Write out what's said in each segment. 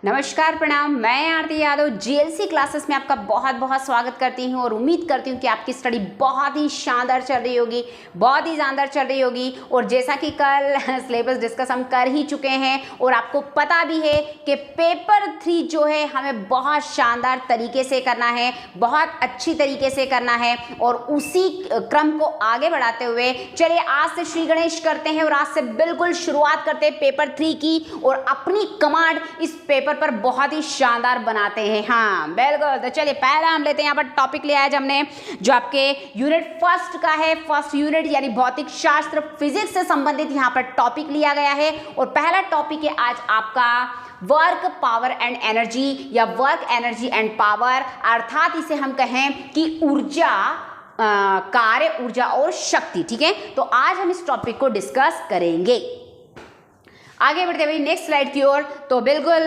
नमस्कार प्रणाम, मैं आरती यादव जीएलसी क्लासेस में आपका बहुत बहुत स्वागत करती हूं और उम्मीद करती हूं कि आपकी स्टडी बहुत ही शानदार चल रही होगी, बहुत ही शानदार चल रही होगी। और जैसा कि कल सिलेबस डिस्कस हम कर ही चुके हैं और आपको पता भी है कि पेपर 3 जो है हमें बहुत शानदार तरीके से करना है, बहुत अच्छी तरीके से करना है। और उसी क्रम को आगे बढ़ाते हुए चलिए आज से श्री गणेश करते हैं और आज से बिल्कुल शुरुआत करते हैं पेपर 3 की और अपनी कमांड इस पेपर पर बहुत ही शानदार बनाते हैं। हाँ बिल्कुल, तो चलिए पहला हम लेते हैं। यहाँ पर टॉपिक लिया है हमने जो आपके यूनिट फर्स्ट का है, फर्स्ट यूनिट यानी भौतिक शास्त्र फिजिक्स से संबंधित यहाँ पर टॉपिक लिया गया है। और पहला टॉपिक है आज आपका वर्क पावर एंड एनर्जी या वर्क एनर्जी एंड पावर, अर्थात इसे हम कहें कि ऊर्जा, कार्य, ऊर्जा और शक्ति। ठीक है, तो आज हम इस टॉपिक को डिस्कस करेंगे। आगे बढ़ते भाई नेक्स्ट स्लाइड की ओर। तो बिल्कुल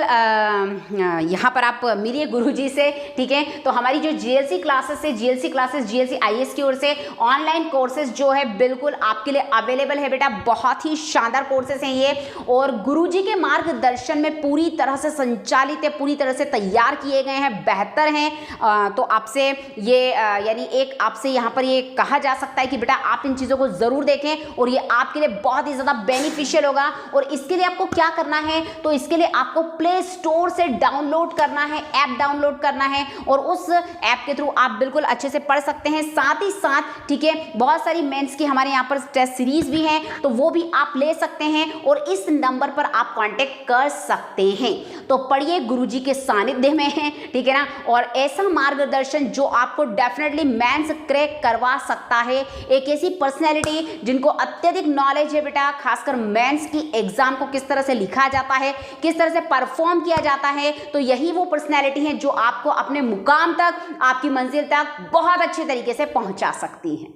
यहाँ पर आप मिलिए गुरुजी से। ठीक है, तो हमारी जो जीएलसी क्लासेस है, जीएलसी आईएएस की ओर से ऑनलाइन कोर्सेज जो है बिल्कुल आपके लिए अवेलेबल है बेटा। बहुत ही शानदार कोर्सेज हैं ये और गुरुजी के मार्गदर्शन में पूरी तरह से संचालित है, पूरी तरह से तैयार किए गए हैं, बेहतर हैं। तो आपसे ये यानी एक आपसे यहाँ पर ये कहा जा सकता है कि बेटा आप इन चीज़ों को ज़रूर देखें और ये आपके लिए बहुत ही ज़्यादा बेनिफिशियल होगा। और इसके आपको क्या करना है, तो इसके लिए आपको प्ले स्टोर से डाउनलोड करना है, ऐप डाउनलोड करना है और उस ऐप के थ्रू आप बिल्कुल अच्छे से पढ़ सकते हैं। साथ ही साथ ठीक है, बहुत सारी मेंस की हमारे यहाँ पर टेस्ट सीरीज भी हैं, तो वो भी आप ले सकते हैं और इस नंबर पर आप कांटेक्ट कर सकते हैं। तो पढ़िए, गुरुजी के सानिध्य में है, ठीक है ना। और ऐसा मार्गदर्शन जो आपको डेफिनेटली मेंस क्रैक करवा सकता है। एक ऐसी पर्सनैलिटी जिनको अत्यधिक नॉलेज है बेटा, खासकर मेंस की एग्जाम को किस तरह से लिखा जाता है, किस तरह से परफॉर्म किया जाता है, तो यही वो पर्सनैलिटी है जो आपको अपने मुकाम तक, आपकी मंजिल तक बहुत अच्छे तरीके से पहुंचा सकती है।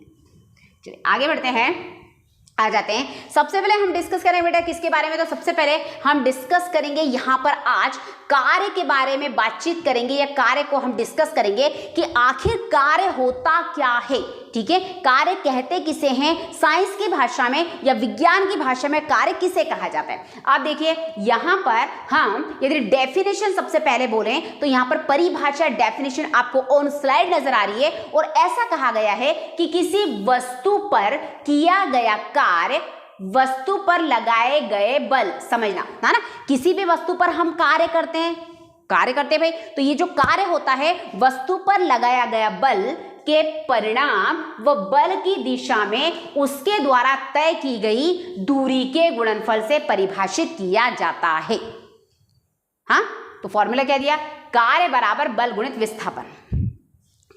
चलिए आगे बढ़ते हैं, आ जाते हैं। सबसे पहले हम डिस्कस करें बेटा किसके बारे में, तो सबसे पहले हम डिस्कस करेंगे यहाँ पर आज कार्य के बारे में बातचीत करेंगे, या कार्य को हम डिस्कस करेंगे कि आखिर कार्य होता क्या है। ठीक है, कार्य कहते किसे हैं साइंस की भाषा में या विज्ञान की भाषा में, कार्य किसे कहा जाता है। आप देखिए यहाँ पर हम यदि डेफिनेशन सबसे पहले बोलें तो यहाँ पर परिभाषा, डेफिनेशन आपको ऑन स्लाइड नजर आ रही है। और ऐसा कहा गया है कि किसी वस्तु पर किया गया कार्य, वस्तु पर लगाए गए बल, समझना है ना, किसी भी वस्तु पर हम कार्य करते हैं भाई, तो ये जो कार्य होता है वस्तु पर लगाया गया बल के परिणाम व बल की दिशा में उसके द्वारा तय की गई दूरी के गुणनफल से परिभाषित किया जाता है। हाँ, तो फॉर्मूला क्या दिया, कार्य बराबर बल गुणित विस्थापन,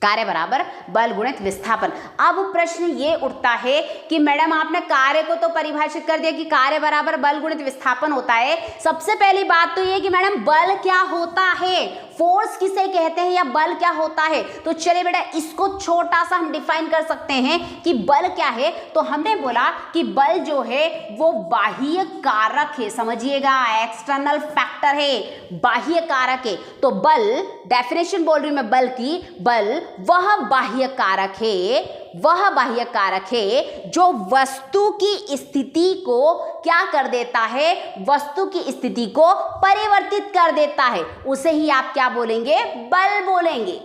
कार्य बराबर बल गुणित विस्थापन। अब प्रश्न ये उठता है कि मैडम आपने कार्य को तो परिभाषित कर दिया कि कार्य बराबर बल गुणित विस्थापन होता है। सबसे पहली बात तो ये कि मैडम बल क्या होता है, फोर्स किसे कहते हैं या बल क्या होता है। तो चलिए बेटा इसको छोटा सा हम डिफाइन कर सकते हैं कि बल क्या है। तो हमने बोला कि बल जो है वो बाह्य कारक है, समझिएगा एक्सटर्नल फैक्टर है, बाह्य कारक है। तो बल, डेफिनेशन बोल रही हूं मैं बल की, बल वह बाह्य कारक है, वह बाह्य कारक है जो वस्तु की स्थिति को क्या कर देता है, वस्तु की स्थिति को परिवर्तित कर देता है, उसे ही आप क्या बोलेंगे, बल बोलेंगे।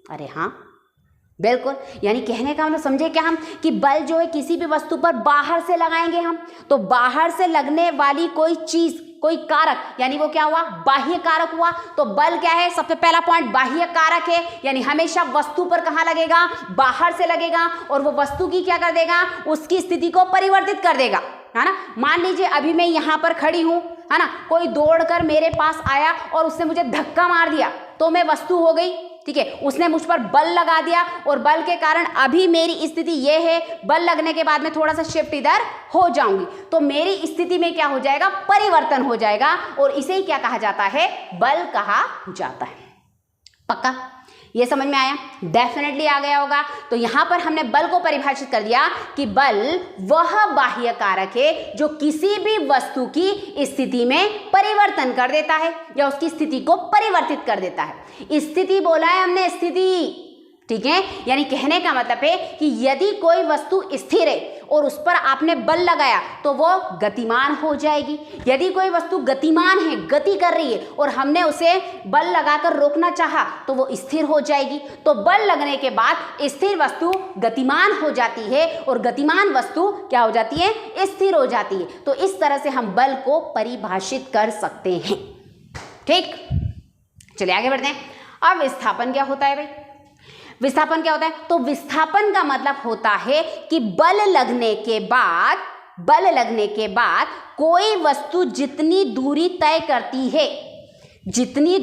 अरे हाँ बिल्कुल, यानी कहने का मतलब समझे क्या हम कि बल जो है किसी भी वस्तु पर बाहर से लगाएंगे हम, तो बाहर से लगने वाली कोई चीज, कोई कारक, यानी वो क्या हुआ, बाह्य कारक हुआ। तो बल क्या है, सबसे पहला पॉइंट बाह्य कारक है, यानी हमेशा वस्तु पर कहां लगेगा, बाहर से लगेगा और वो वस्तु की क्या कर देगा, उसकी स्थिति को परिवर्तित कर देगा, है ना। मान लीजिए अभी मैं यहां पर खड़ी हूं, है ना, कोई दौड़कर मेरे पास आया और उसने मुझे धक्का मार दिया, तो मैं वस्तु हो गई। ठीक है, उसने मुझ पर बल लगा दिया और बल के कारण अभी मेरी स्थिति ये है, बल लगने के बाद में थोड़ा सा शिफ्ट इधर हो जाऊंगी, तो मेरी स्थिति में क्या हो जाएगा, परिवर्तन हो जाएगा और इसे ही क्या कहा जाता है, बल कहा जाता है। पक्का ये समझ में आया, डेफिनेटली आ गया होगा। तो यहां पर हमने बल को परिभाषित कर दिया कि बल वह बाह्य कारक है जो किसी भी वस्तु की स्थिति में परिवर्तन कर देता है या उसकी स्थिति को परिवर्तित कर देता है। स्थिति बोला है हमने, स्थिति, ठीक है, यानी कहने का मतलब है कि यदि कोई वस्तु स्थिर है और उस पर आपने बल लगाया तो वो गतिमान हो जाएगी। यदि कोई वस्तु गतिमान है, गति कर रही है और हमने उसे बल लगाकर रोकना चाहा तो वो स्थिर हो जाएगी। तो बल लगने के बाद स्थिर वस्तु गतिमान हो जाती है और गतिमान वस्तु क्या हो जाती है? स्थिर हो जाती है। तो इस तरह से हम बल को परिभाषित कर सकते हैं। ठीक, चलिए आगे बढ़ते हैं। अब विस्थापन क्या होता है भाई? विस्थापन क्या होता है? तो विस्थापन का मतलब होता है कि बल लगने के बाद कोई वस्तु जितनी दूरी तय करती है, जितनी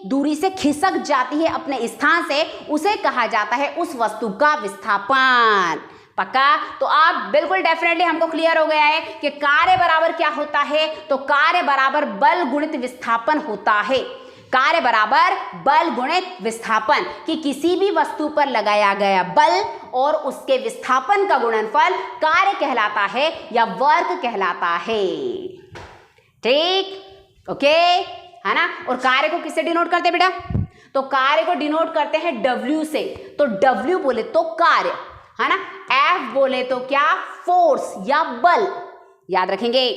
दूरी से खिसक जाती है अपने स्थान से, उसे कहा जाता है उस वस्तु का विस्थापन। पक्का? तो आप बिल्कुल डेफिनेटली हमको क्लियर हो गया है कि कार्य बराबर क्या होता है? तो कार्य बराबर बल गुणित विस्थापन होता है। कार्य बराबर बल गुणित विस्थापन, कि किसी भी वस्तु पर लगाया गया बल और उसके विस्थापन का गुणनफल कार्य कहलाता है या वर्क कहलाता है। ठीक, ओके, है ना? और कार्य को किससे डिनोट करते हैं बेटा? तो कार्य को डिनोट करते हैं W से। तो W बोले तो कार्य, है ना? F बोले तो क्या? फोर्स या बल। याद रखेंगे।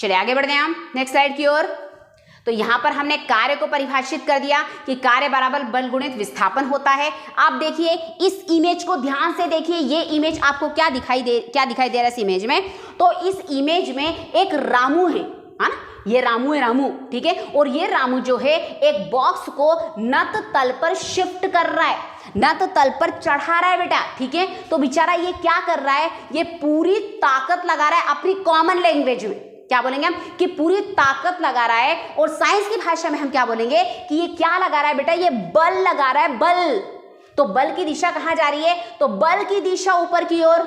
चलिए आगे बढ़ते हैं हम नेक्स्ट स्लाइड की ओर। तो यहां पर हमने कार्य को परिभाषित कर दिया कि कार्य बराबर बल गुणित विस्थापन होता है। आप देखिए इस इमेज को ध्यान से देखिए। ये इमेज आपको क्या दिखाई दे रहा है इस इमेज में? तो इस इमेज में एक रामू है ना? ये रामू है, रामू, ठीक है। और ये रामू जो है एक बॉक्स को नत तल पर शिफ्ट कर रहा है, नत तल पर चढ़ा रहा है बेटा, ठीक है। तो बेचारा ये क्या कर रहा है? ये पूरी ताकत लगा रहा है अपनी कॉमन लैंग्वेज में। क्या बोलेंगे हम? कि पूरी ताकत लगा रहा है। और साइंस की भाषा में हम क्या बोलेंगे कि ये क्या लगा रहा है बेटा? ये बल लगा रहा है, बल। तो बल की दिशा कहां जा रही है? तो बल की दिशा ऊपर की ओर,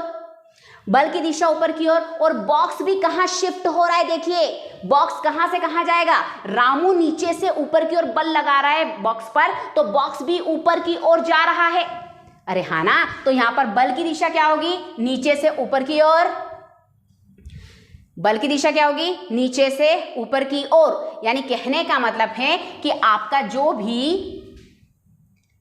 बल की दिशा ऊपर की ओर। और बॉक्स भी कहां शिफ्ट हो रहा है? देखिए बॉक्स कहां से कहां जाएगा? रामू नीचे से ऊपर की ओर बल लगा रहा है बॉक्स पर, तो बॉक्स भी ऊपर की ओर जा रहा है। अरे हाँ ना? तो यहां पर बल की दिशा क्या होगी? नीचे से ऊपर की ओर। बल की दिशा क्या होगी? नीचे से ऊपर की ओर। यानी कहने का मतलब है कि आपका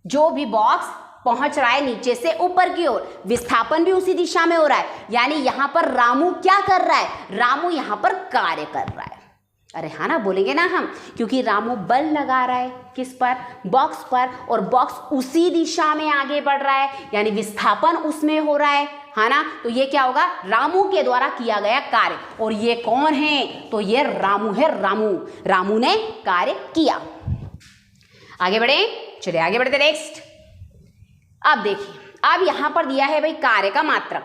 जो भी बॉक्स पहुंच रहा है नीचे से ऊपर की ओर, विस्थापन भी उसी दिशा में हो रहा है। यानी यहां पर रामू क्या कर रहा है? रामू यहां पर कार्य कर रहा है। अरे हाँ ना, बोलेंगे ना हम, क्योंकि रामू बल लगा रहा है किस पर? बॉक्स पर। और बॉक्स उसी दिशा में आगे बढ़ रहा है, यानी विस्थापन उसमें हो रहा है ना? तो ये क्या होगा? रामू के द्वारा किया गया कार्य। और ये कौन है? तो ये रामू है, रामू ने कार्य किया। आगे बढ़े, चलिए आगे बढ़ते नेक्स्ट। अब देखिए, अब यहां पर दिया है भाई कार्य का मात्रक,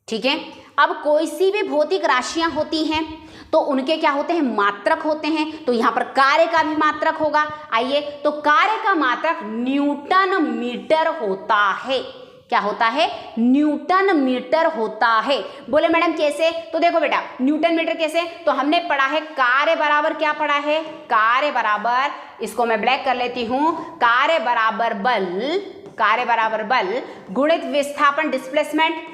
ठीक है। अब कोई सी भी भौतिक राशियां होती हैं तो उनके क्या होते हैं? मात्रक होते हैं। तो यहां पर कार्य का भी मात्रक होगा। आइए, तो कार्य का मात्रक न्यूटन मीटर होता है। क्या होता है? न्यूटन मीटर होता है। बोले मैडम कैसे? तो देखो बेटा, न्यूटन मीटर कैसे? तो हमने पढ़ा है कार्य बराबर क्या पढ़ा है? कार्य बराबर, इसको मैं ब्लैक कर लेती हूं, कार्य बराबर बल गुणित विस्थापन डिस्प्लेसमेंट।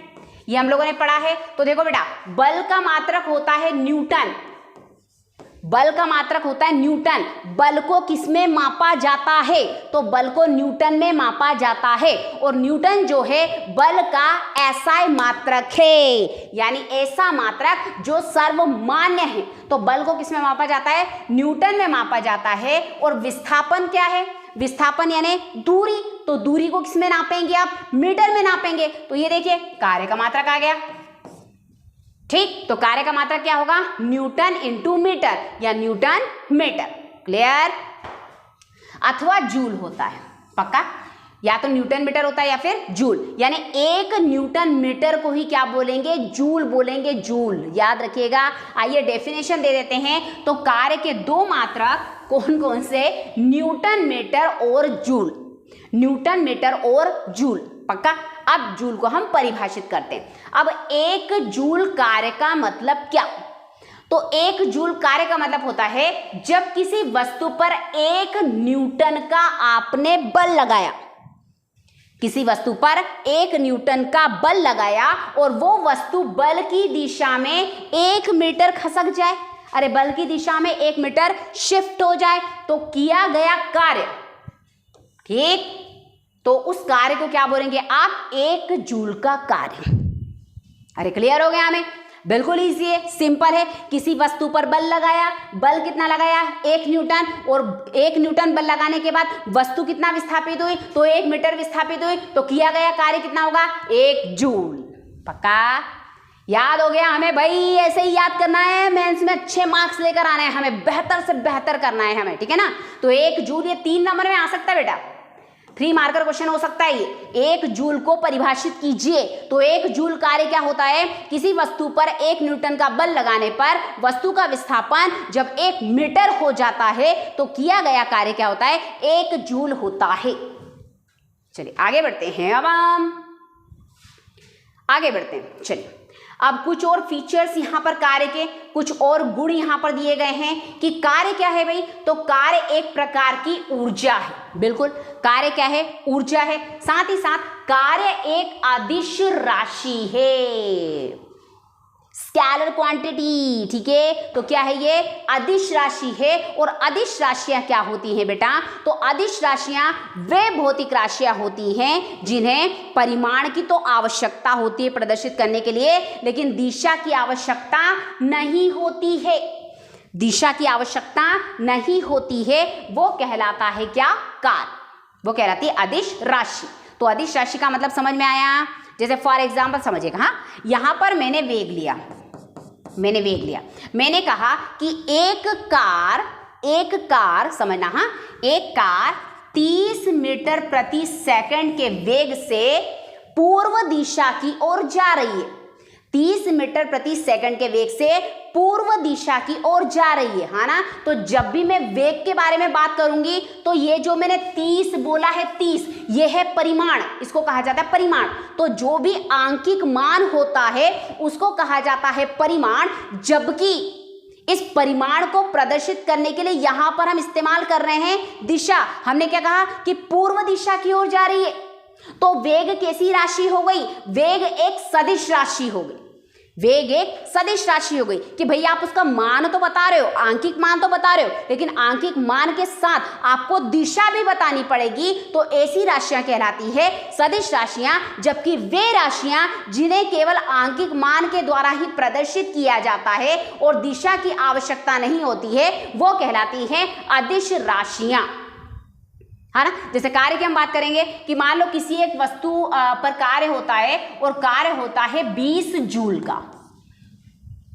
ये हम लोगों ने पढ़ा है। तो देखो बेटा, बल का मात्रक होता है न्यूटन, बल का मात्रक होता है न्यूटन। बल को किसमें मापा जाता है? तो बल को न्यूटन में मापा जाता है। और न्यूटन जो है बल का ऐसा मात्रक है, यानी ऐसा मात्रक जो सर्वमान्य है। तो बल को किसमें मापा जाता है? न्यूटन में मापा जाता है। और विस्थापन क्या है? विस्थापन यानी दूरी। तो दूरी को किसमें नापेंगे आप? मीटर में नापेंगे। तो ये देखिए कार्य का मात्रक आ गया, ठीक। तो कार्य का मात्रक क्या होगा? न्यूटन इंटू मीटर या न्यूटन मीटर। क्लियर? अथवा जूल होता है, पक्का? या तो न्यूटन मीटर होता है या फिर जूल। यानी एक न्यूटन मीटर को ही क्या बोलेंगे? जूल बोलेंगे, जूल। याद रखिएगा। आइए डेफिनेशन दे देते हैं। तो कार्य के दो मात्रक कौन कौन से? न्यूटन मीटर और जूल, न्यूटन मीटर और जूल, पक्का। अब जूल को हम परिभाषित करते हैं। अब एक जूल कार्य का मतलब क्या? तो एक जूल कार्य का मतलब होता है जब किसी वस्तु पर 1 न्यूटन का आपने बल लगाया, किसी वस्तु पर 1 न्यूटन का बल लगाया और वो वस्तु बल की दिशा में 1 मीटर खसक जाए, अरे बल की दिशा में 1 मीटर शिफ्ट हो जाए, तो किया गया कार्य, ठीक, तो उस कार्य को क्या बोलेंगे आप, 1 जूल का कार्य। अरे क्लियर हो गया हमें, बिल्कुल इजी है, सिंपल है। किसी वस्तु पर बल लगाया, बल कितना लगाया 1 न्यूटन, और 1 न्यूटन बल लगाने के बाद वस्तु कितना विस्थापित हुई, तो 1 मीटर विस्थापित हुई, तो किया गया कार्य कितना होगा 1 जूल। पक्का याद हो गया हमें भाई, ऐसे ही याद करना है, मेंस में अच्छे मार्क्स लेकर आने हैं हमें, बेहतर से बेहतर करना है हमें, ठीक है ना। तो 1 जूल ये 3 नंबर में आ सकता है बेटा, 3 मार्कर क्वेश्चन हो सकता है ये। 1 जूल को परिभाषित कीजिए, तो 1 जूल कार्य क्या होता है, किसी वस्तु पर 1 न्यूटन का बल लगाने पर वस्तु का विस्थापन जब 1 मीटर हो जाता है तो किया गया कार्य क्या होता है 1 जूल होता है। चलिए आगे बढ़ते हैं, अब हम आगे बढ़ते हैं। चलिए अब कुछ और फीचर्स यहाँ पर कार्य के, कुछ और गुण यहाँ पर दिए गए हैं कि कार्य क्या है भाई, तो कार्य एक प्रकार की ऊर्जा है। बिल्कुल, कार्य क्या है, ऊर्जा है। साथ ही साथ कार्य एक अदिश राशि है, स्केलर क्वांटिटी, ठीक है। तो क्या है ये, अदिश राशि है। और अदिश राशियां क्या होती हैं बेटा, तो अदिश राशियां वे भौतिक राशियां होती हैं जिन्हें परिमाण की तो आवश्यकता होती है प्रदर्शित करने के लिए, लेकिन दिशा की आवश्यकता नहीं होती है। दिशा की आवश्यकता नहीं होती है, वो कहलाता है क्या, कार्य, वो कहलाती है अदिश राशि। तो अदिश राशि का मतलब समझ में आया। जैसे फॉर एग्जाम्पल समझिएगा, हाँ यहां पर मैंने वेग लिया, मैंने कहा कि एक कार समझना, हाँ एक कार 30 मीटर प्रति सेकंड के वेग से पूर्व दिशा की ओर जा रही है। 30 मीटर प्रति सेकंड के वेग से पूर्व दिशा की ओर जा रही है, हाँ ना। तो जब भी मैं वेग के बारे में बात करूंगी तो ये जो मैंने 30 बोला है, 30 ये है परिमाण, इसको कहा जाता है परिमाण। तो जो भी आंकिक मान होता है उसको कहा जाता है परिमाण, जबकि इस परिमाण को प्रदर्शित करने के लिए यहां पर हम इस्तेमाल कर रहे हैं दिशा। हमने क्या कहा कि पूर्व दिशा की ओर जा रही है, तो वेग कैसी राशि हो गई, वेग एक सदिश राशि हो गई। वेग एक सदिश राशि हो गई कि भैया आप उसका मान तो बता रहे हो, आंकिक मान तो बता रहे हो, लेकिन आंकिक मान के साथ आपको दिशा भी बतानी पड़ेगी। तो ऐसी राशियां कहलाती है सदिश राशियां, जबकि वे राशियां जिन्हें केवल आंकिक मान के द्वारा ही प्रदर्शित किया जाता है और दिशा की आवश्यकता नहीं होती है, वो कहलाती है अदिश राशियां, है ना। जैसे कार्य की हम बात करेंगे कि मान लो किसी एक वस्तु पर कार्य होता है और कार्य होता है 20 जूल का।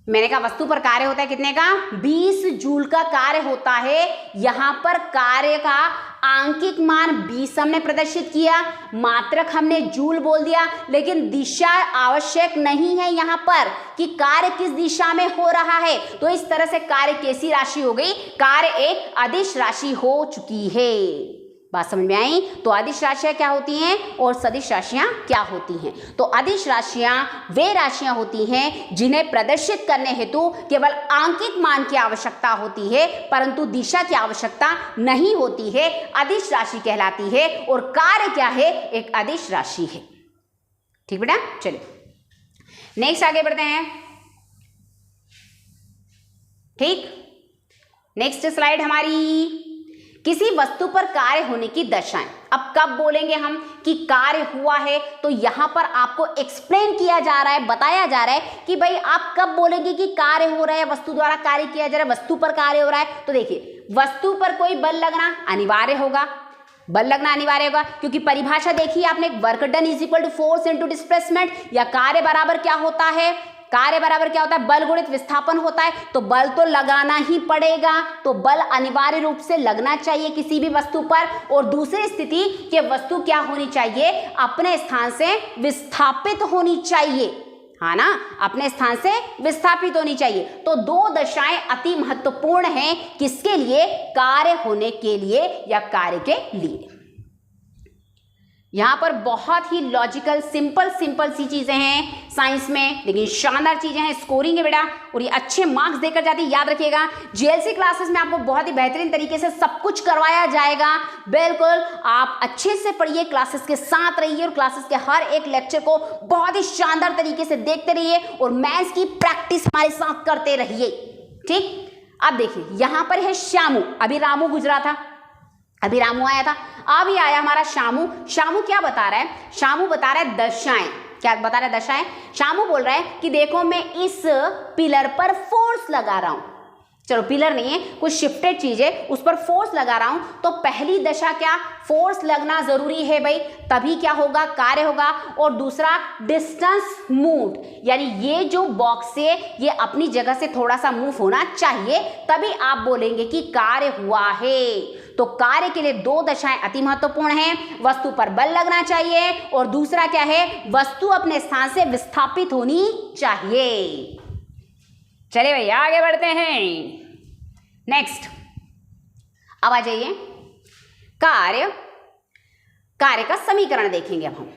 मैंने कहा वस्तु पर कार्य होता है कितने का, 20 जूल का कार्य होता है। यहां पर कार्य का आंकिक मान 20 हमने प्रदर्शित किया, मात्रक हमने जूल बोल दिया, लेकिन दिशा आवश्यक नहीं है यहां पर कि कार्य किस दिशा में हो रहा है। तो इस तरह से कार्य कैसी राशि हो गई, कार्य एक अदिश राशि हो चुकी है। बात समझ में आई। तो अदिश राशियां क्या होती हैं और सदिश राशियां क्या होती हैं। तो अदिश राशियां वे राशियां होती हैं जिन्हें प्रदर्शित करने हेतु केवल आंकिक मान की आवश्यकता होती है, परंतु दिशा की आवश्यकता नहीं होती है, अदिश राशि कहलाती है। और कार्य क्या है, एक अदिश राशि है। ठीक बेटा, चलिए नेक्स्ट आगे बढ़ते हैं। ठीक, नेक्स्ट स्लाइड हमारी, किसी वस्तु पर कार्य होने की दशाएं। अब कब बोलेंगे हम कि कार्य हुआ है, तो यहां पर आपको एक्सप्लेन किया जा रहा है, बताया जा रहा है कि भाई आप कब बोलेंगे कि कार्य हो रहा है, वस्तु द्वारा कार्य किया जा रहा है, वस्तु पर कार्य हो रहा है। तो देखिए वस्तु पर कोई बल लगना अनिवार्य होगा, बल लगना अनिवार्य होगा, क्योंकि परिभाषा देखिए आपने, work done is equal to force into displacement, या कार्य बराबर क्या होता है, कार्य बराबर क्या होता है, बल गुणित विस्थापन होता है। तो बल तो लगाना ही पड़ेगा, तो बल अनिवार्य रूप से लगना चाहिए किसी भी वस्तु पर। और दूसरी स्थिति कि वस्तु क्या होनी चाहिए, अपने स्थान से विस्थापित होनी चाहिए, हाँ ना, अपने स्थान से विस्थापित होनी चाहिए। तो दो दशाएं अति महत्वपूर्ण हैं, किसके लिए, कार्य होने के लिए या कार्य के लिए। यहां पर बहुत ही लॉजिकल सिंपल सी चीजें हैं साइंस में, लेकिन शानदार चीजें हैं, स्कोरिंग है बेटा, और ये अच्छे मार्क्स देकर जाती है। याद रखिएगा जीएलसी क्लासेस में आपको बहुत ही बेहतरीन तरीके से सब कुछ करवाया जाएगा। बिल्कुल आप अच्छे से पढ़िए, क्लासेस के साथ रहिए और क्लासेस के हर एक लेक्चर को बहुत ही शानदार तरीके से देखते रहिए और मैथ्स की प्रैक्टिस हमारे साथ करते रहिए। ठीक, अब देखिए यहां पर है श्यामू, अभी रामू गुजरा था, अभी रामू आया था, अभी आया हमारा शामू। शामू क्या बता रहा है? शामू बता रहा है दशाएं। क्या बता रहा है? दशाएं। शामू बोल रहा है कि देखो मैं इस पिलर पर फोर्स लगा रहा हूं, चलो पिलर नहीं है, कुछ शिफ्टेड चीज है, उस पर फोर्स लगा रहा हूं। तो पहली दशा क्या, फोर्स लगना जरूरी है भाई, तभी क्या होगा, कार्य होगा। और दूसरा डिस्टेंस मूव, यानी ये जो बॉक्स है ये अपनी जगह से थोड़ा सा मूव होना चाहिए, तभी आप बोलेंगे कि कार्य हुआ है। तो कार्य के लिए दो दशाएं अति महत्वपूर्ण हैं, वस्तु पर बल लगना चाहिए और दूसरा क्या है, वस्तु अपने स्थान से विस्थापित होनी चाहिए। चलिए भैया आगे बढ़ते हैं। नेक्स्ट, अब आ जाइए कार्य का समीकरण देखेंगे अब हम।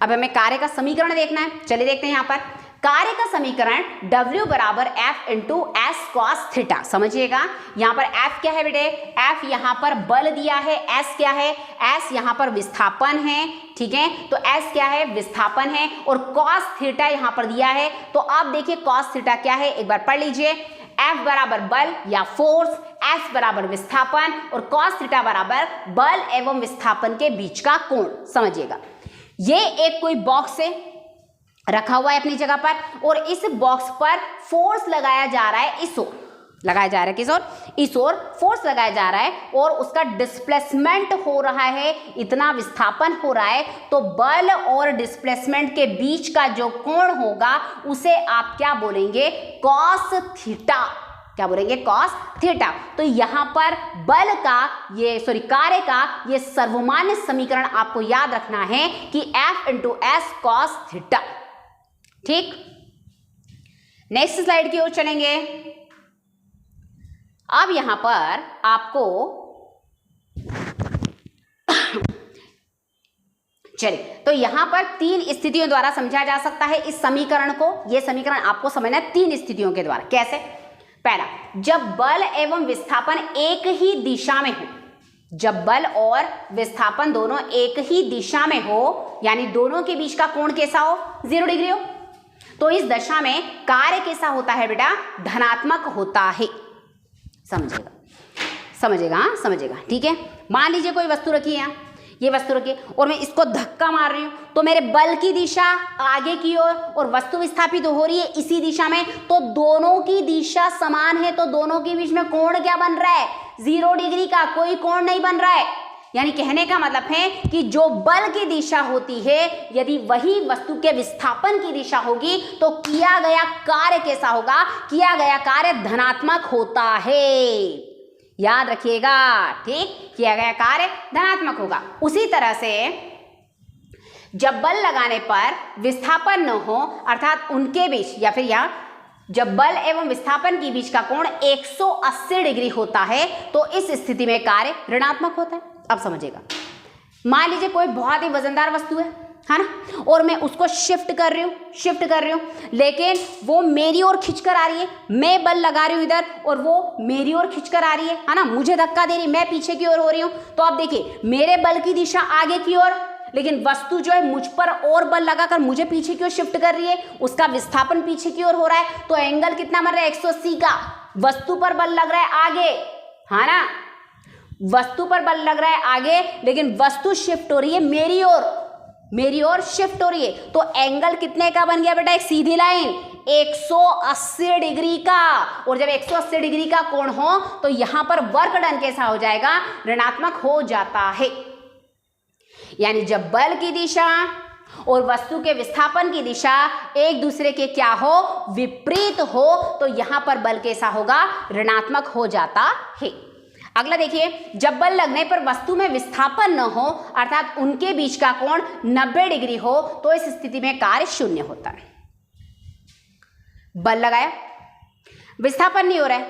अब हमें कार्य का समीकरण देखना है, चलिए देखते हैं। यहां पर कार्य का समीकरण W बराबर F into S cos theta. समझिएगा यहां पर F क्या है बेटे, F यहां पर बल दिया है, S क्या है, S यहां पर विस्थापन है, ठीक है, तो S क्या है, विस्थापन है, और कॉस थीटा यहां पर दिया है। तो आप देखिए कॉस थीटा क्या है, एक बार पढ़ लीजिए। F बराबर बल या फोर्स, S बराबर विस्थापन और कॉस थीटा बराबर बल एवं विस्थापन के बीच का कोण। समझिएगा ये एक कोई बॉक्स है रखा हुआ है अपनी जगह पर, और इस बॉक्स पर फोर्स लगाया जा रहा है, इस ओर लगाया जा रहा है, किस ओर, इस ओर फोर्स लगाया जा रहा है, और उसका डिस्प्लेसमेंट हो रहा है, इतना विस्थापन हो रहा है। तो बल और डिस्प्लेसमेंट के बीच का जो कोण होगा उसे आप क्या बोलेंगे, कॉस थीटा। क्या बोलेंगे, कॉस थीटा। तो यहां पर बल का कार्य का ये सर्वमान्य समीकरण आपको याद रखना है कि F into S cos theta. ठीक, नेक्स्ट स्लाइड की ओर चलेंगे। अब यहां पर आपको चलिए, तो यहां पर तीन स्थितियों द्वारा समझा जा सकता है इस समीकरण को। यह समीकरण आपको समझना है तीन स्थितियों के द्वारा। कैसे? पहला, जब बल एवं विस्थापन एक ही दिशा में हो, जब बल और विस्थापन दोनों एक ही दिशा में हो, यानी दोनों के बीच का कोण कैसा हो, 0 डिग्री हो, तो इस दशा में कार्य कैसा होता है बेटा, धनात्मक होता है। समझेगा, समझेगा, हाँ समझेगा, ठीक है। मान लीजिए कोई वस्तु रखी है, ये वस्तु रखी है और मैं इसको धक्का मार रही हूं, तो मेरे बल की दिशा आगे की ओर और वस्तु विस्थापित हो रही है इसी दिशा में, तो दोनों की दिशा समान है, तो दोनों के बीच में कोण क्या बन रहा है, 0 डिग्री का, कोई कोण नहीं बन रहा है। यानी कहने का मतलब है कि जो बल की दिशा होती है, यदि वही वस्तु के विस्थापन की दिशा होगी तो किया गया कार्य कैसा होगा, किया गया कार्य धनात्मक होता है। याद रखिएगा, ठीक, किया गया कार्य धनात्मक होगा। उसी तरह से जब बल लगाने पर विस्थापन न हो, अर्थात उनके बीच, या फिर यहां जब बल एवं विस्थापन के बीच का कोण 180 डिग्री होता है, तो इस स्थिति में कार्य ऋणात्मक होता है। अब समझिएगा, मान लीजिए कोई बहुत ही वजनदार वस्तु है ना, और मैं उसको शिफ्ट कर रही हूं, लेकिन वो मेरी ओर खींचकर आ रही है, मैं बल लगा रही हूं इधर और वो मेरी ओर खींचकर आ रही है ना, मुझे धक्का दे रही, मैं पीछे की ओर हो रही हूं। तो आप देखिए मेरे बल की दिशा आगे की ओर, लेकिन वस्तु जो है मुझ पर और बल लगाकर मुझे पीछे की ओर शिफ्ट कर रही है, उसका विस्थापन पीछे की ओर हो रहा है, तो एंगल कितना बन रहा है, 180 का। वस्तु पर बल लग रहा है आगे, है ना, वस्तु पर बल लग रहा है आगे, लेकिन वस्तु शिफ्ट हो रही है मेरी ओर शिफ्ट हो रही है, तो एंगल कितने का बन गया बेटा, एक सीधी लाइन 180 डिग्री का। और जब 180 डिग्री का कोण हो तो यहां पर वर्क डन कैसा हो जाएगा, ऋणात्मक हो जाता है। यानी जब बल की दिशा और वस्तु के विस्थापन की दिशा एक दूसरे के क्या हो, विपरीत हो, तो यहां पर बल कैसा होगा, ऋणात्मक हो जाता है। अगला देखिए, जब बल लगने पर वस्तु में विस्थापन न हो, अर्थात उनके बीच का कोण 90 डिग्री हो, तो इस स्थिति में कार्य शून्य होता है। बल लगाया, विस्थापन नहीं हो रहा है,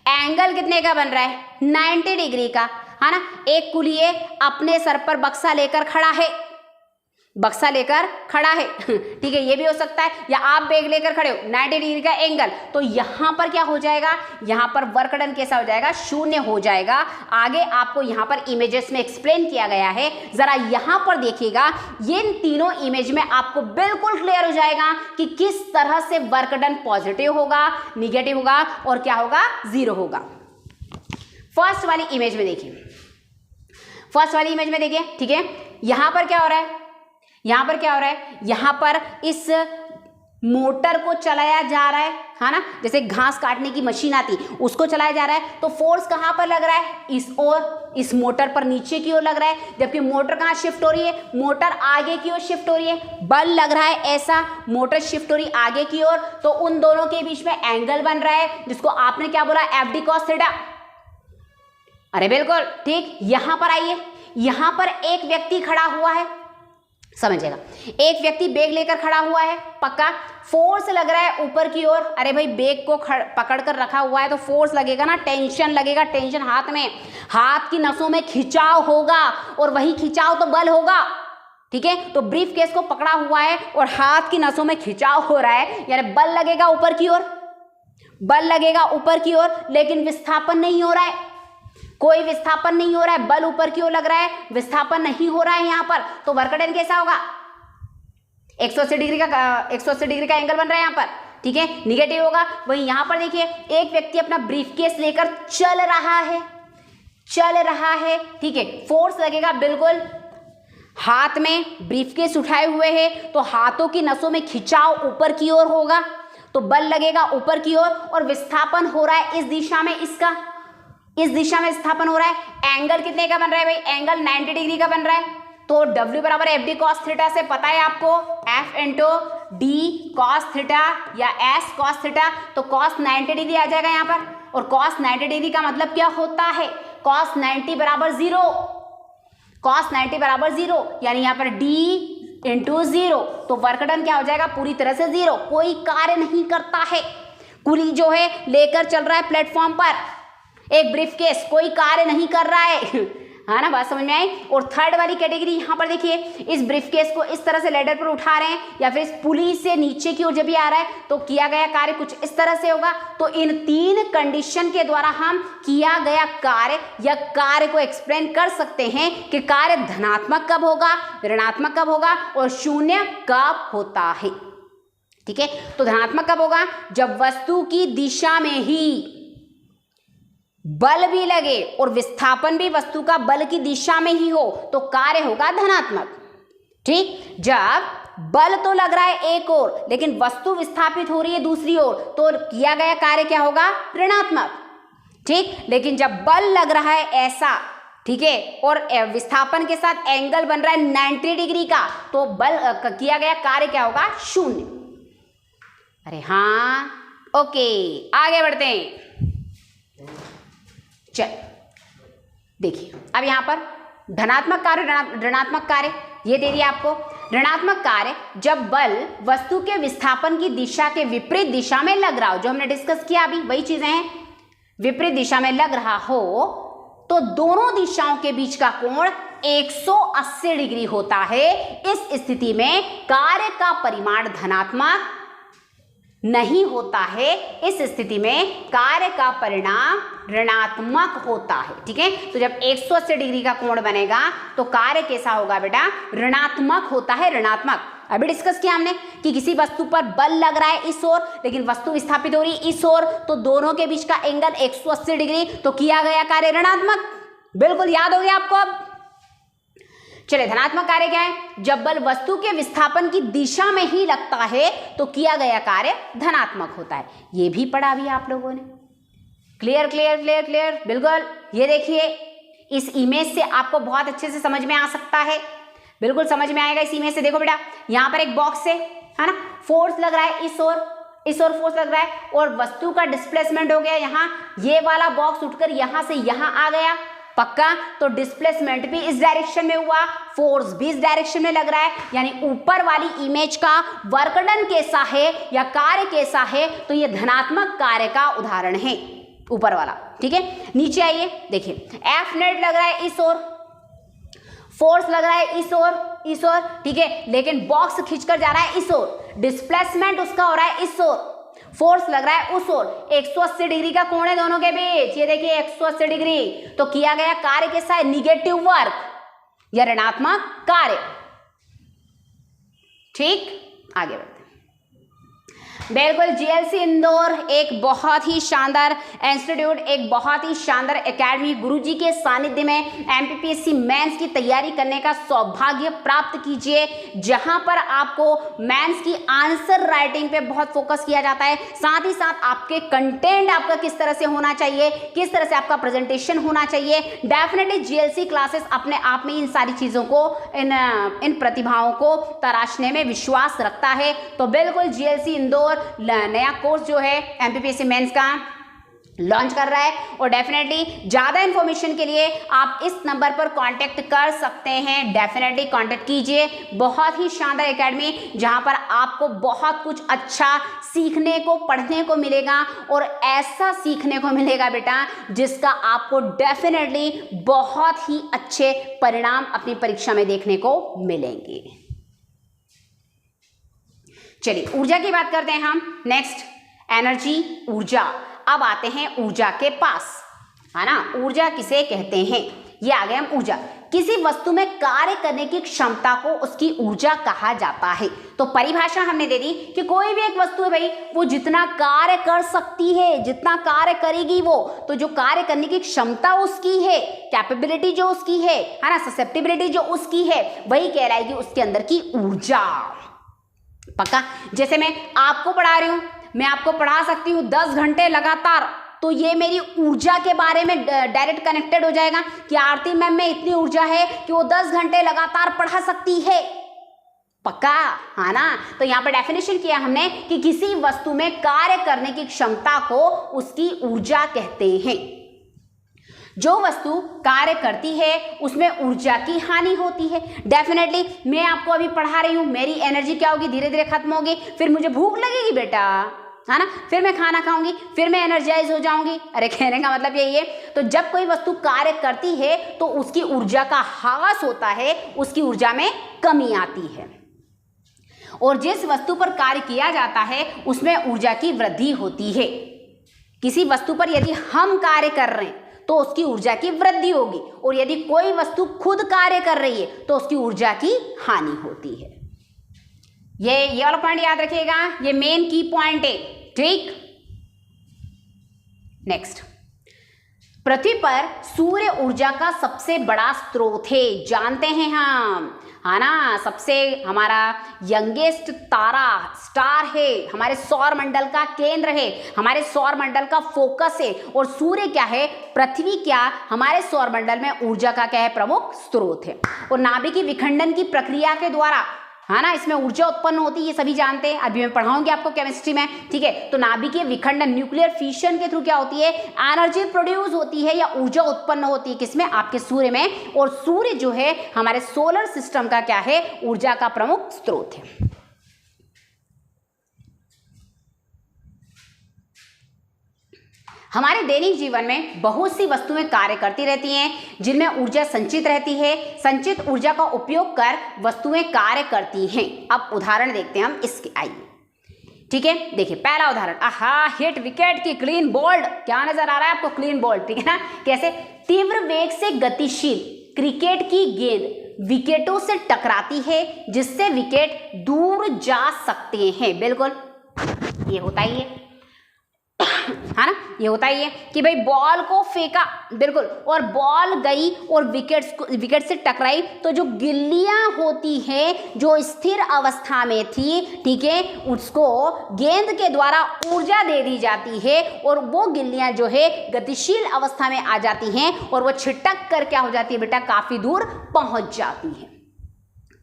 एंगल कितने का बन रहा है, 90 डिग्री का, है ना। एक कुलिए अपने सर पर बक्सा लेकर खड़ा है, ठीक है, ये भी हो सकता है, या आप बैग लेकर खड़े हो, 90 डिग्री का एंगल, तो यहां पर क्या हो जाएगा, यहां पर वर्क डन कैसा हो जाएगा, शून्य हो जाएगा। आगे आपको यहां पर इमेजेस में एक्सप्लेन किया गया है, जरा यहां पर देखिएगा, ये तीनों इमेज में आपको बिल्कुल क्लियर हो जाएगा कि किस तरह से वर्क डन पॉजिटिव होगा, निगेटिव होगा और क्या होगा, 0 होगा। फर्स्ट वाली इमेज में देखिए, फर्स्ट वाली इमेज में देखिए, ठीक है, यहां पर क्या हो रहा है, यहां पर क्या हो रहा है, यहां पर इस मोटर को चलाया जा रहा है ना, जैसे घास काटने की मशीन आती उसको चलाया जा रहा है, तो फोर्स कहां पर लग रहा है, इस ओर, इस मोटर पर नीचे की ओर लग रहा है, जबकि मोटर कहां शिफ्ट हो रही है, मोटर आगे की ओर शिफ्ट हो रही है, बल लग रहा है ऐसा, मोटर शिफ्ट हो रही है आगे की ओर, तो उन दोनों के बीच में एंगल बन रहा है जिसको आपने क्या बोला, FD cos थीटा। अरे बिल्कुल ठीक। यहां पर आइए, यहां पर एक व्यक्ति खड़ा हुआ है, समझिएगा, एक व्यक्ति बैग लेकर खड़ा हुआ है, पक्का फोर्स लग रहा है ऊपर की ओर। अरे भाई बैग को पकड़ कर रखा हुआ है तो फोर्स लगेगा ना, टेंशन लगेगा, टेंशन हाथ में, हाथ की नसों में खिंचाव होगा और वही खिंचाव तो बल होगा, ठीक है। तो ब्रीफ केस को पकड़ा हुआ है और हाथ की नसों में खिंचाव हो रहा है, यानी बल लगेगा ऊपर की ओर, बल लगेगा ऊपर की ओर, लेकिन विस्थापन नहीं हो रहा है, कोई विस्थापन नहीं हो रहा है, बल ऊपर की ओर लग रहा है, विस्थापन नहीं हो रहा है यहां पर, तो वर्क डन कैसा होगा, 180 डिग्री का एंगल बन रहा है यहां पर, ठीक है, निगेटिव होगा। वहीं यहां पर देखिए एक व्यक्ति अपना ब्रीफकेस लेकर चल रहा है, ठीक है, फोर्स लगेगा बिल्कुल, हाथ में ब्रीफकेस उठाए हुए है तो हाथों की नसों में खिंचाव ऊपर की ओर होगा, तो बल लगेगा ऊपर की ओर और विस्थापन हो रहा है इस दिशा में, इसका इस दिशा में विस्थापन हो रहा है। एंगल कितने का बन रहा है भाई, एंगल 90 डिग्री का बन रहा है, तो W बराबर FD cos थीटा से पता है आपको, F into D cos theta या S cos थीटा, तो cos 90 डिग्री आ जाएगा यहाँ पर, और cos 90 डिग्री का मतलब क्या होता है, cos 90 बराबर 0, cos 90 बराबर 0, यानी यहाँ पर D इंटू 0, तो वर्क डन क्या हो जाएगा, पूरी तरह से 0, कोई कार्य नहीं करता है, कुली जो है लेकर चल रहा है प्लेटफॉर्म पर एक ब्रीफकेस, कोई कार्य नहीं कर रहा है, हाँ ना, बात समझ में आई। और थर्ड वाली कैटेगरी यहां पर देखिए, इस ब्रीफकेस को इस तरह से लेडर पर उठा रहे हैं या फिर इस पुली से नीचे की ओर जब भी आ रहा है तो किया गया कार्य कुछ इस तरह से होगा। तो इन तीन कंडीशन के द्वारा हम किया गया कार्य या कार्य को एक्सप्लेन कर सकते हैं कि कार्य धनात्मक कब होगा, ऋणात्मक कब होगा और शून्य कब होता है, ठीक है। तो धनात्मक कब होगा, जब वस्तु की दिशा में ही बल भी लगे और विस्थापन भी वस्तु का बल की दिशा में ही हो तो कार्य होगा धनात्मक, ठीक। जब बल तो लग रहा है एक ओर लेकिन वस्तु विस्थापित हो रही है दूसरी ओर तो किया गया कार्य क्या होगा, ऋणात्मक, ठीक। लेकिन जब बल लग रहा है ऐसा, ठीक है, और विस्थापन के साथ एंगल बन रहा है 90 डिग्री का, तो बल किया गया कार्य क्या होगा, शून्य। अरे हाँ, ओके, आगे बढ़ते हैं। चल देखिए, अब यहां पर धनात्मक कार्य, ऋणात्मक कार्य ये दे दिया आपको। ऋणात्मक कार्य जब बल वस्तु के विस्थापन की दिशा के विपरीत दिशा में लग रहा हो, जो हमने डिस्कस किया अभी वही चीजें हैं, विपरीत दिशा में लग रहा हो तो दोनों दिशाओं के बीच का कोण 180 डिग्री होता है। इस स्थिति में कार्य का परिमाण धनात्मक नहीं होता है, इस स्थिति में कार्य का परिणाम ऋणात्मक होता है, ठीक है। तो जब 180 डिग्री का कोण बनेगा तो कार्य कैसा होगा बेटा, ऋणात्मक होता है, ऋणात्मक। अभी डिस्कस किया हमने कि किसी वस्तु पर बल लग रहा है इस ओर लेकिन वस्तु विस्थापित हो रही है इस ओर, तो दोनों के बीच का एंगल 180 डिग्री, तो किया गया कार्य ऋणात्मक, बिल्कुल याद हो गया आपको। अब चलिए, धनात्मक कार्य क्या है, जब बल वस्तु के विस्थापन की दिशा में ही लगता है तो किया गया कार्य धनात्मक होता है। ये भी पढ़ा भी आप लोगों ने, क्लियर क्लियर क्लियर क्लियर, बिल्कुल। ये देखिए, इस इमेज से आपको बहुत अच्छे से समझ में आ सकता है, बिल्कुल समझ में आएगा इस इमेज से। देखो बेटा, यहाँ पर एक बॉक्स है ना, फोर्स लग रहा है इस ओर फोर्स लग रहा है और वस्तु का डिस्प्लेसमेंट हो गया यहाँ, ये वाला बॉक्स उठकर यहाँ से यहाँ आ गया, पक्का। तो डिस्प्लेसमेंट भी इस डायरेक्शन में हुआ, फोर्स भी इस डायरेक्शन में लग रहा है, यानी ऊपर वाली इमेज का वर्क डन कैसा है या कार्य कैसा है, तो ये धनात्मक कार्य का उदाहरण है ऊपर वाला, ठीक है। नीचे आइए, देखिए F नेट लग रहा है इस ओर, फोर्स लग रहा है इस ओर, ठीक है, लेकिन बॉक्स खींचकर जा रहा है इस ओर, डिस्प्लेसमेंट उसका हो रहा है इस ओर, फोर्स लग रहा है उस ओर, 180 डिग्री का कोण है दोनों के बीच, ये देखिए 180 डिग्री, तो किया गया कार्य कैसा है, निगेटिव वर्क या ऋणात्मक कार्य, ठीक। आगे बढ़ते हैं। बिल्कुल, जीएलसी इंदौर एक बहुत ही शानदार इंस्टीट्यूट, एक बहुत ही शानदार एकेडमी, गुरुजी के सानिध्य में एमपीपीएससी मेंस की तैयारी करने का सौभाग्य प्राप्त कीजिए, जहां पर आपको मेंस की आंसर राइटिंग पे बहुत फोकस किया जाता है। साथ ही साथ आपके कंटेंट आपका किस तरह से होना चाहिए, किस तरह से आपका प्रेजेंटेशन होना चाहिए। डेफिनेटली जीएलसी क्लासेस अपने आप में इन सारी चीजों को, इन प्रतिभाओं को तराशने में विश्वास रखता है। तो बिल्कुल जीएलसी इंदौर नया कोर्स जो है एमपीपीएससी मेंस का लॉन्च कर रहा है, और डेफिनेटली ज़्यादा इन्फॉर्मेशन के लिए आप इस नंबर पर कांटेक्ट कर सकते हैं। डेफिनेटली कांटेक्ट कीजिए। बहुत ही शानदार एकेडमी, जहां पर आपको बहुत कुछ अच्छा सीखने को, पढ़ने को मिलेगा, और ऐसा सीखने को मिलेगा बेटा जिसका आपको डेफिनेटली बहुत ही अच्छे परिणाम अपनी परीक्षा में देखने को मिलेंगे। चलिए ऊर्जा की बात करते हैं हम। नेक्स्ट एनर्जी, ऊर्जा। अब आते हैं ऊर्जा के पास, है ना। ऊर्जा किसे कहते हैं, ये आ गए हम ऊर्जा। किसी वस्तु में कार्य करने की क्षमता को उसकी ऊर्जा कहा जाता है। तो परिभाषा हमने दे दी कि कोई भी एक वस्तु है भाई, वो जितना कार्य कर सकती है, जितना कार्य करेगी वो, तो जो कार्य करने की क्षमता उसकी है, कैपेबिलिटी जो उसकी है ना, ससेप्टिबिलिटी जो उसकी है, वही कहलाएगी उसके अंदर की ऊर्जा। पक्का। जैसे मैं आपको पढ़ा रही हूं, मैं आपको पढ़ा सकती हूँ 10 घंटे लगातार, तो ये मेरी ऊर्जा के बारे में डायरेक्ट कनेक्टेड हो जाएगा कि आरती मैम में इतनी ऊर्जा है कि वो 10 घंटे लगातार पढ़ा सकती है। पक्का, है ना। तो यहाँ पर डेफिनेशन किया हमने कि किसी वस्तु में कार्य करने की क्षमता को उसकी ऊर्जा कहते हैं। जो वस्तु कार्य करती है उसमें ऊर्जा की हानि होती है। डेफिनेटली मैं आपको अभी पढ़ा रही हूँ, मेरी एनर्जी क्या होगी, धीरे धीरे खत्म होगी, फिर मुझे भूख लगेगी बेटा, है ना, फिर मैं खाना खाऊंगी, फिर मैं एनर्जाइज हो जाऊंगी। अरे कहने का मतलब यही है। तो जब कोई वस्तु कार्य करती है तो उसकी ऊर्जा का ह्रास होता है, उसकी ऊर्जा में कमी आती है, और जिस वस्तु पर कार्य किया जाता है उसमें ऊर्जा की वृद्धि होती है। किसी वस्तु पर यदि हम कार्य कर रहे हैं तो उसकी ऊर्जा की वृद्धि होगी, और यदि कोई वस्तु खुद कार्य कर रही है तो उसकी ऊर्जा की हानि होती है। ये वाला पॉइंट याद रखिएगा, ये मेन की पॉइंट है। ठीक। नेक्स्ट, पृथ्वी पर सूर्य ऊर्जा का सबसे बड़ा स्रोत है, जानते हैं हम, है ना। सबसे हमारा यंगेस्ट तारा स्टार है, हमारे सौर मंडल का केंद्र है, हमारे सौर मंडल का फोकस है, और सूर्य क्या है, पृथ्वी क्या, हमारे सौर मंडल में ऊर्जा का क्या है, प्रमुख स्रोत है। और नाभिकीय विखंडन की प्रक्रिया के द्वारा, है ना, इसमें ऊर्जा उत्पन्न होती है, ये सभी जानते हैं, अभी मैं पढ़ाऊंगी आपको केमिस्ट्री में। ठीक है। तो नाभिकीय विखंडन, न्यूक्लियर फिशन के थ्रू क्या होती है, एनर्जी प्रोड्यूस होती है या ऊर्जा उत्पन्न होती है, किसमें, आपके सूर्य में। और सूर्य जो है हमारे सोलर सिस्टम का क्या है, ऊर्जा का प्रमुख स्रोत है। हमारे दैनिक जीवन में बहुत सी वस्तुएं कार्य करती रहती हैं जिनमें ऊर्जा संचित रहती है। संचित ऊर्जा का उपयोग कर वस्तुएं कार्य करती हैं। अब उदाहरण देखते हैं हम इसके, आइए। ठीक है, देखिए पहला उदाहरण, आहा, हिट विकेट की क्लीन बोल्ड। क्या नजर आ रहा है आपको, क्लीन बोल्ड। ठीक है ना। कैसे, तीव्र वेग से गतिशील क्रिकेट की गेंद विकेटों से टकराती है जिससे विकेट दूर जा सकते हैं। बिल्कुल, ये होता ही है ना, ये होता ही है कि भाई बॉल को फेंका, बिल्कुल, और बॉल गई और विकेट से टकराई, तो जो गिल्लियां होती हैं जो स्थिर अवस्था में थी, ठीक है, उसको गेंद के द्वारा ऊर्जा दे दी जाती है, और वो गिल्लियां जो है गतिशील अवस्था में आ जाती हैं, और वो छिटक कर क्या हो जाती है बेटा, काफी दूर पहुंच जाती है।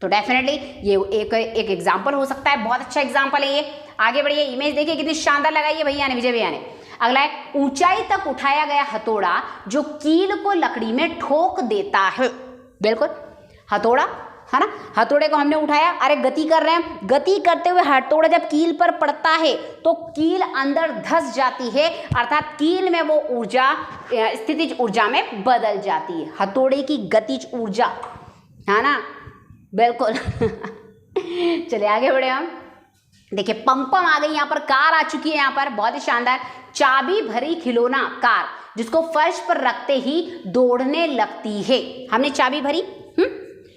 तो डेफिनेटली ये एक एग्जाम्पल हो सकता है, बहुत अच्छा एग्जाम्पल है ये। आगे बढ़िए, इमेज देखिए कितनी शानदार लगाई है भैया ने, विजय भैया ने। अगला है, ऊंचाई तक उठाया गया हथौड़ा जो कील को लकड़ी में ठोक देता है। बिल्कुल, हथौड़ा, है ना, हथौड़े को हमने उठाया, अरे गति कर रहे हैं, गति करते हुए हथौड़ा जब कील पर पड़ता है तो कील अंदर धंस जाती है, अर्थात कील में वो ऊर्जा स्थितिज ऊर्जा में बदल जाती है। हथौड़े की गतिज ऊर्जा, है ना, बिल्कुल। चलिए आगे बढ़े हम। देखिए पम आ गई, यहाँ पर कार आ चुकी है, यहाँ पर बहुत ही शानदार चाबी भरी खिलौना कार जिसको फर्श पर रखते ही दौड़ने लगती है। हमने चाबी भरी,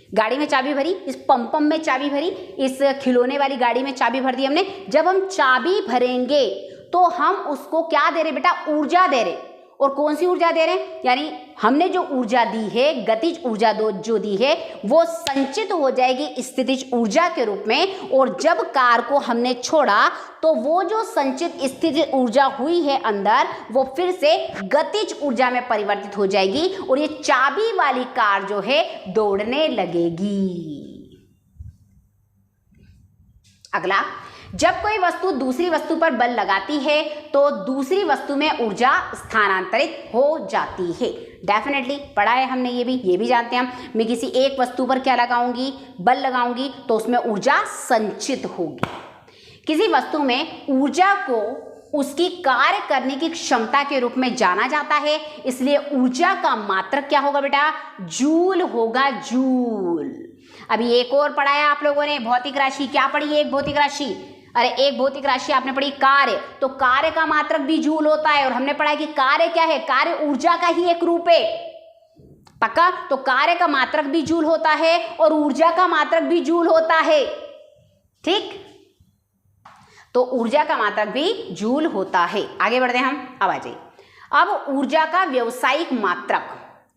गाड़ी में चाबी भरी, इस पम में चाबी भरी, इस खिलौने वाली गाड़ी में चाबी भर दी हमने। जब हम चाबी भरेंगे तो हम उसको क्या दे रहे बेटा, ऊर्जा दे रहे। और कौन सी ऊर्जा दे रहे हैं, यानी हमने जो ऊर्जा दी है, गतिज ऊर्जा जो दी है, वो संचित हो जाएगी स्थितिज ऊर्जा के रूप में। और जब कार को हमने छोड़ा तो वो जो संचित स्थितिज ऊर्जा हुई है अंदर, वो फिर से गतिज ऊर्जा में परिवर्तित हो जाएगी और ये चाबी वाली कार जो है दौड़ने लगेगी। अगला, जब कोई वस्तु दूसरी वस्तु पर बल लगाती है तो दूसरी वस्तु में ऊर्जा स्थानांतरित हो जाती है। डेफिनेटली पढ़ा है हमने, ये भी जानते हैं हम। मैं किसी एक वस्तु पर क्या लगाऊंगी, बल लगाऊंगी, तो उसमें ऊर्जा संचित होगी। किसी वस्तु में ऊर्जा को उसकी कार्य करने की क्षमता के रूप में जाना जाता है, इसलिए ऊर्जा का मात्रक क्या होगा बेटा, जूल होगा, जूल। अभी एक और पढ़ाया आप लोगों ने, भौतिक राशि। क्या पढ़ी है एक भौतिक राशि, अरे एक भौतिक राशि आपने पढ़ी कार्य, तो कार्य का मात्रक भी जूल होता है। और हमने पढ़ा कि कार्य क्या है, कार्य ऊर्जा का ही एक रूप है, पक्का। तो कार्य का मात्रक भी जूल होता है और ऊर्जा का मात्रक भी जूल होता है, ठीक। तो ऊर्जा का मात्रक भी जूल होता है। आगे बढ़ते हैं हम, अब आ जाइए। अब ऊर्जा का व्यावसायिक मात्रक,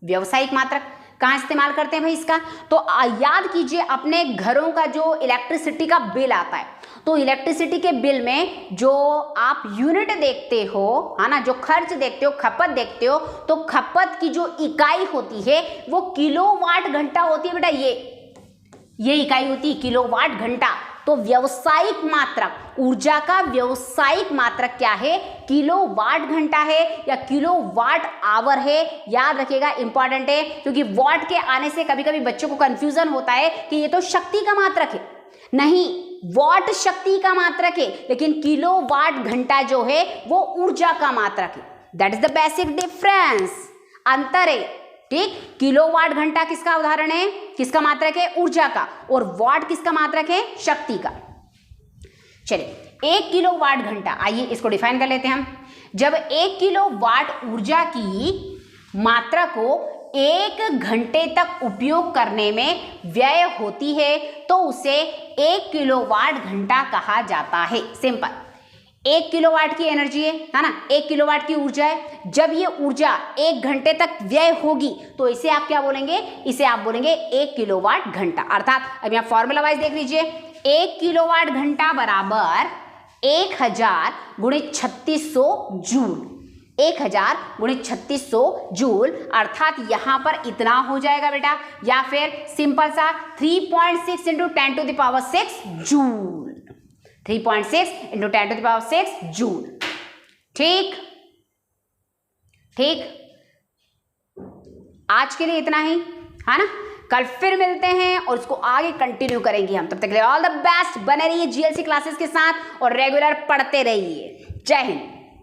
व्यावसायिक मात्रक कहाँ इस्तेमाल करते हैं भाई इसका, तो याद कीजिए अपने घरों का जो इलेक्ट्रिसिटी का बिल आता है, तो इलेक्ट्रिसिटी के बिल में जो आप यूनिट देखते हो, है ना, जो खर्च देखते हो, खपत देखते हो, तो खपत की जो इकाई होती है वो किलोवाट घंटा होती है बेटा। ये इकाई होती है किलोवाट घंटा। तो व्यावसायिक मात्रक, ऊर्जा का व्यावसायिक मात्रक क्या है, किलोवाट घंटा है या किलोवाट आवर है। याद रखिएगा, इंपॉर्टेंट है, क्योंकि वाट के आने से कभी कभी बच्चों को कंफ्यूजन होता है कि ये तो शक्ति का मात्रक है। नहीं, वाट शक्ति का मात्रक है, लेकिन किलोवाट घंटा जो है वो ऊर्जा का मात्रक है। That is the basic difference, अंतर है, ठीक। किलोवाट घंटा किसका उदाहरण है, किसका मात्रक है, ऊर्जा का, और वाट किसका मात्रक है, शक्ति का। चलिए, 1 किलोवाट घंटा, आइए इसको डिफाइन कर लेते हैं हम। जब 1 किलोवाट ऊर्जा की मात्रा को 1 घंटे तक उपयोग करने में व्यय होती है तो उसे 1 किलोवाट घंटा कहा जाता है। सिंपल, 1 किलोवाट की एनर्जी है ना, 1 किलोवाट की ऊर्जा है। जब ये ऊर्जा 1 घंटे तक व्यय होगी तो इसे आप क्या बोलेंगे, इसे आप बोलेंगे 1 किलोवाट घंटा। अर्थात अब यहाँ फॉर्मूला वाइज देख लीजिए, 1 किलोवाट घंटा बराबर 1000 गुणे 3600 जूल, 1000 गुणे 3600 जूल। अर्थात यहां पर इतना हो जाएगा बेटा, या फिर सिंपल सा 3.6 into 10 to the power 6 joule, 3.6 into 10 to the power 6 joule. ठीक ठीक, आज के लिए इतना ही, है ना। कल फिर मिलते हैं और इसको आगे कंटिन्यू करेंगे हम। तब तक के लिए ऑल द बेस्ट, बने रहिए जीएलसी क्लासेस के साथ और रेगुलर पढ़ते रहिए। जय हिंद।